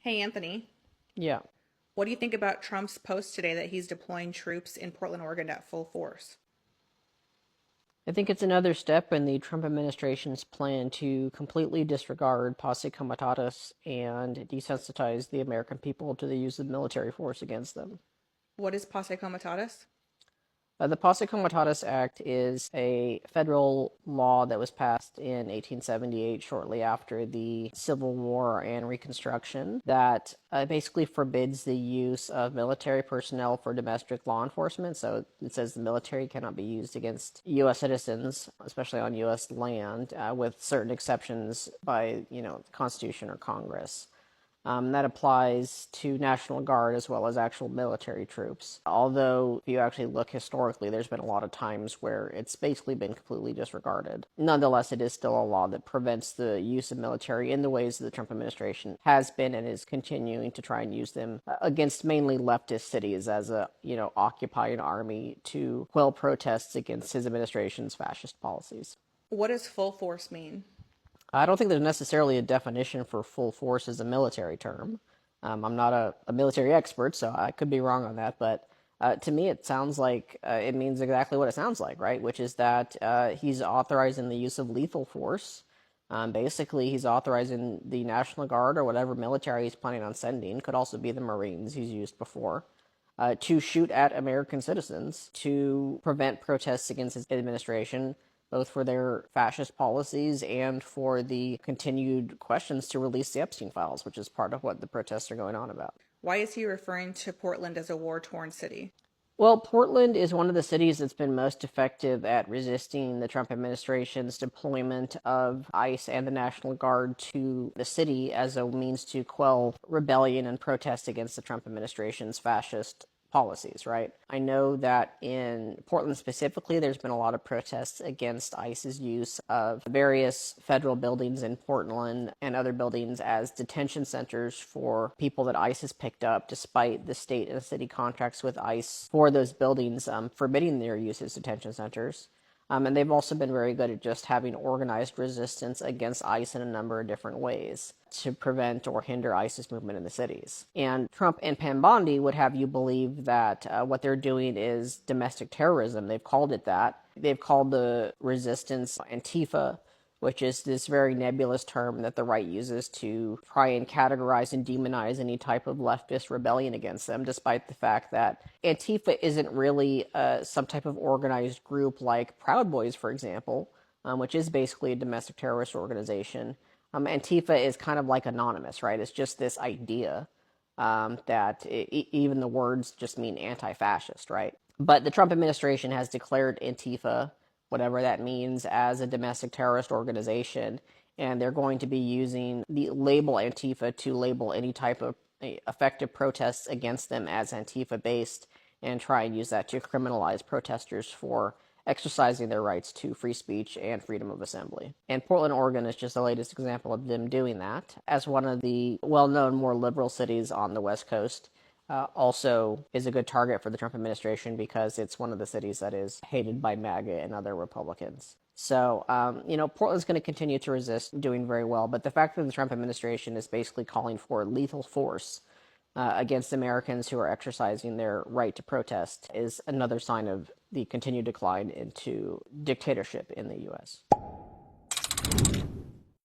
Hey, Anthony, Yeah, what do you think about Trump's post today that he's deploying troops in Portland, Oregon at full force? I think it's another step in the Trump administration's plan to completely disregard posse comitatus and desensitize the American people to the use of military force against them. What is posse comitatus? The Posse Comitatus Act is a federal law that was passed in 1878, shortly after the Civil War and Reconstruction, that basically forbids the use of military personnel for domestic law enforcement. So it says the military cannot be used against U.S. citizens, especially on U.S. land, with certain exceptions by, the Constitution or Congress. That applies to National Guard as well as actual military troops. Although, if you actually look historically, there's been a lot of times where it's basically been completely disregarded. Nonetheless, it is still a law that prevents the use of military in the ways that the Trump administration has been and is continuing to try and use them against mainly leftist cities as a, occupy an army to quell protests against his administration's fascist policies. What does full force mean? I don't think there's necessarily a definition for full force as a military term. I'm not a military expert, so I could be wrong on that, but to me it sounds like it means exactly what it sounds like, right? Which is that he's authorizing the use of lethal force. Basically, he's authorizing the National Guard or whatever military he's planning on sending, could also be the Marines he's used before, to shoot at American citizens to prevent protests against his administration, both for their fascist policies and for the continued questions to release the Epstein files, which is part of what the protests are going on about. Why is he referring to Portland as a war-torn city? Well, Portland is one of the cities that's been most effective at resisting the Trump administration's deployment of ICE and the National Guard to the city as a means to quell rebellion and protest against the Trump administration's fascist policies, right? I know that in Portland specifically, there's been a lot of protests against ICE's use of various federal buildings in Portland and other buildings as detention centers for people that ICE has picked up, despite the state and city contracts with ICE for those buildings forbidding their use as detention centers. And they've also been very good at just having organized resistance against ICE in a number of different ways to prevent or hinder ISIS movement in the cities. And Trump and Pam Bondi would have you believe that what they're doing is domestic terrorism. They've called it that. They've called the resistance Antifa, which is this very nebulous term that the right uses to try and categorize and demonize any type of leftist rebellion against them, despite the fact that Antifa isn't really some type of organized group like Proud Boys, for example, which is basically a domestic terrorist organization. Antifa is kind of like anonymous, right? It's just this idea that even the words just mean anti-fascist, right? But the Trump administration has declared Antifa, whatever that means, as a domestic terrorist organization, and they're going to be using the label Antifa to label any type of effective protests against them as Antifa based and try and use that to criminalize protesters for exercising their rights to free speech and freedom of assembly. And Portland, Oregon is just the latest example of them doing that, as one of the well-known, more liberal cities on the West Coast. Also is a good target for the Trump administration because it's one of the cities that is hated by MAGA and other Republicans. So, Portland's going to continue to resist, doing very well. But the fact that the Trump administration is basically calling for lethal force against Americans who are exercising their right to protest is another sign of the continued decline into dictatorship in the U.S.